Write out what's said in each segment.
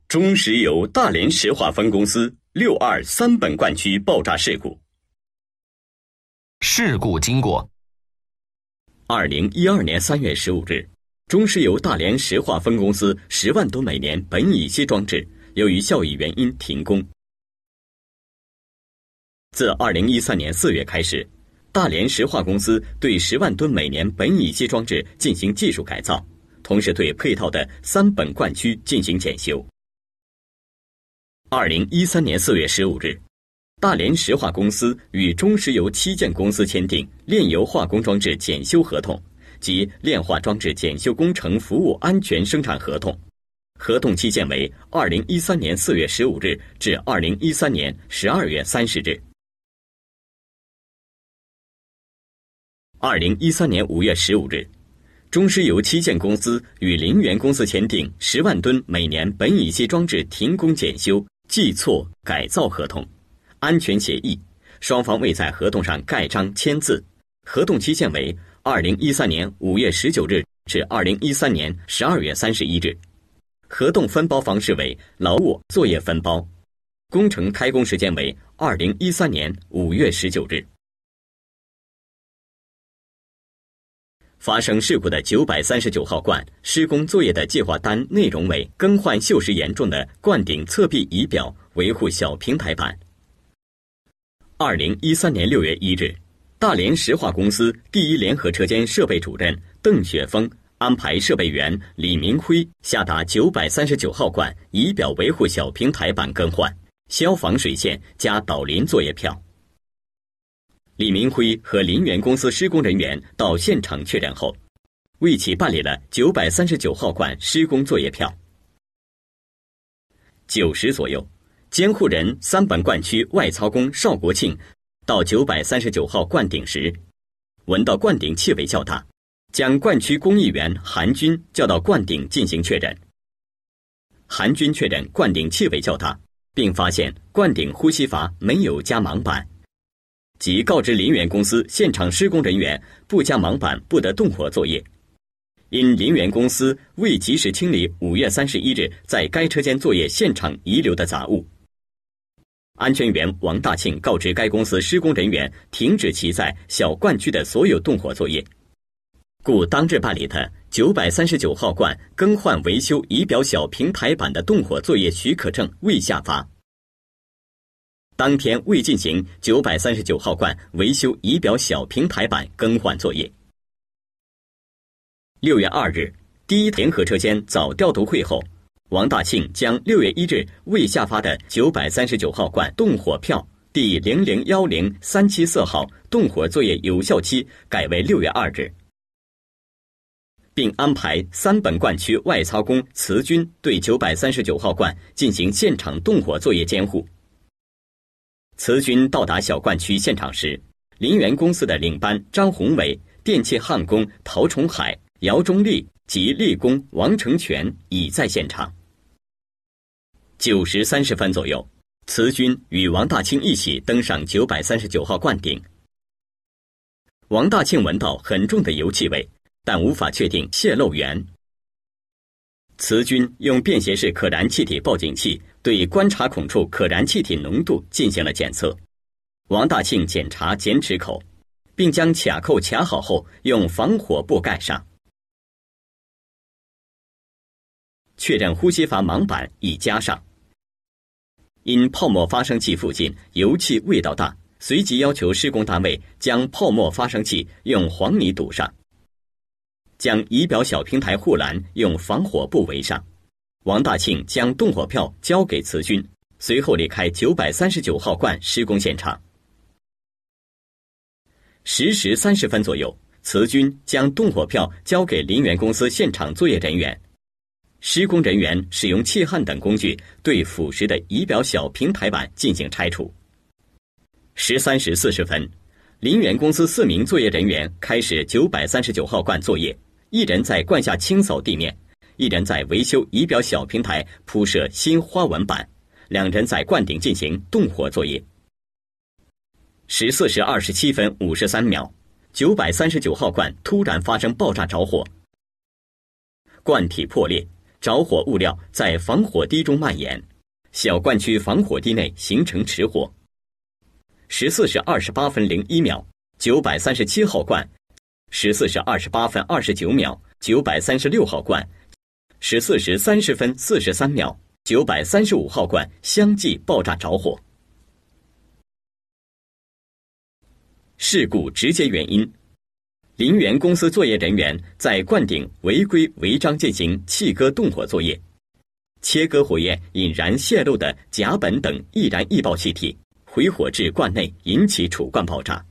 中石油大连石化分公司62三本灌区爆炸事故。事故经过：2012年3月15日，中石油大连石化分公司10万吨每年苯乙烯装置由于效益原因停工。自2013年4月开始，大连石化公司对10万吨每年苯乙烯装置进行技术改造，同时对配套的3本灌区进行检修。2013年4月15日，大连石化公司与中石油七建公司签订炼油化工装置检修合同及炼化装置检修工程服务安全生产合同，合同期限为2013年4月15日至2013年12月30日。2013年5月15日，中石油七建公司与林源公司签订10万吨每年苯乙烯装置停工检修计错改造合同安全协议，双方未在合同上盖章签字，合同期限为2013年5月19日至2013年12月31日。合同分包方式为劳务作业分包，工程开工时间为2013年5月19日。发生事故的939号罐施工作业的计划单内容为更换锈蚀严重的灌顶侧壁仪表，维护小平台板。2013年6月1日，大连石化公司第一联合车间设备主任邓雪峰安排设备员李明辉下达939号罐仪表维护小平台板更换、消防水线加导临作业票。李明辉和林源公司施工人员到现场确认后，为其办理了939号罐施工作业票。9时左右，监护人3本灌区外操工邵国庆到939号灌顶时，闻到灌顶气味较大，将灌区工艺员韩军叫到灌顶进行确认。韩军确认灌顶气味较大，并发现灌顶呼吸阀没有加盲板，即告知林源公司现场施工人员不加盲板不得动火作业。因林源公司未及时清理5月31日在该车间作业现场遗留的杂物，安全员王大庆告知该公司施工人员停止其在小灌区的所有动火作业，故当日办理的939号罐更换维修仪表小平台板的动火作业许可证未下发。当天未进行939号罐维修仪表小平台板更换作业。6月2日，第一联合车间早调度会后，王大庆将6月1日未下发的939号罐动火票第001037号动火作业有效期改为6月2日，并安排3本灌区外操工慈军对939号罐进行现场动火作业监护。慈军到达小灌区现场时，林源公司的领班张宏伟、电气焊工陶崇海、姚忠立及力工王成全已在现场。9时30分左右，慈军与王大庆一起登上939号灌顶。王大庆闻到很重的油气味，但无法确定泄漏源。慈军用便携式可燃气体报警器对观察孔处可燃气体浓度进行了检测。王大庆检查减齿口，并将卡扣卡好后用防火布盖上。确认呼吸阀盲板已加上。因泡沫发生器附近油气味道大，随即要求施工单位将泡沫发生器用黄泥堵上，将仪表小平台护栏用防火布围上。王大庆将动火票交给慈军，随后离开939号罐施工现场。10时30分左右，慈军将动火票交给林源公司现场作业人员。施工人员使用气焊等工具对腐蚀的仪表小平台板进行拆除。13时40分，林源公司4名作业人员开始939号罐作业，一人在罐下清扫地面，一人在维修仪表小平台铺设新花纹板，2人在灌顶进行动火作业。14时27分53秒，939号罐突然发生爆炸着火，罐体破裂，着火物料在防火堤中蔓延，小灌区防火堤内形成池火。14时28分01秒，937号罐；14时28分29秒，936号罐；14时30分43秒，935号罐相继爆炸着火。事故直接原因：林园公司作业人员在灌顶违规违章进行气割动火作业，切割火焰引燃泄漏的甲苯等易燃易爆气体，回火至罐内，引起储罐爆炸。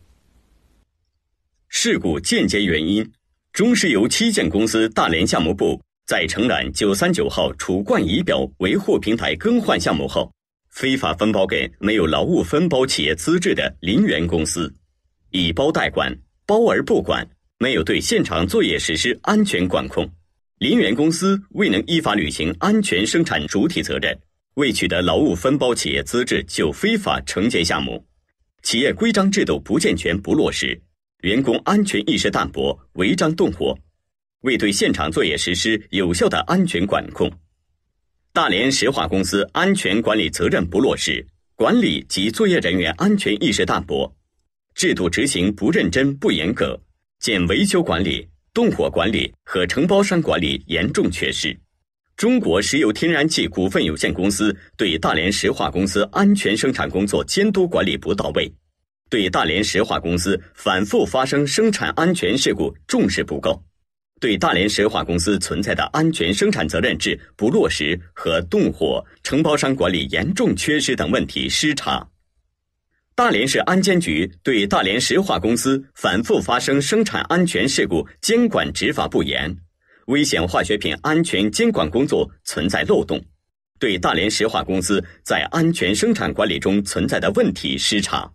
事故间接原因：中石油期建公司大连项目部在承揽939号储罐仪表维护平台更换项目后，非法分包给没有劳务分包企业资质的林园公司，以包代管，包而不管，没有对现场作业实施安全管控。林园公司未能依法履行安全生产主体责任，未取得劳务分包企业资质就非法承接项目，企业规章制度不健全不落实，员工安全意识淡薄，违章动火，未对现场作业实施有效的安全管控。大连石化公司安全管理责任不落实，管理及作业人员安全意识淡薄，制度执行不认真不严格，见维修管理、动火管理和承包商管理严重缺失。中国石油天然气股份有限公司对大连石化公司安全生产工作监督管理不到位，对大连石化公司反复发生生产安全事故重视不够，对大连石化公司存在的安全生产责任制不落实和动火、承包商管理严重缺失等问题失察。大连市安监局对大连石化公司反复发生生产安全事故监管执法不严，危险化学品安全监管工作存在漏洞，对大连石化公司在安全生产管理中存在的问题失察。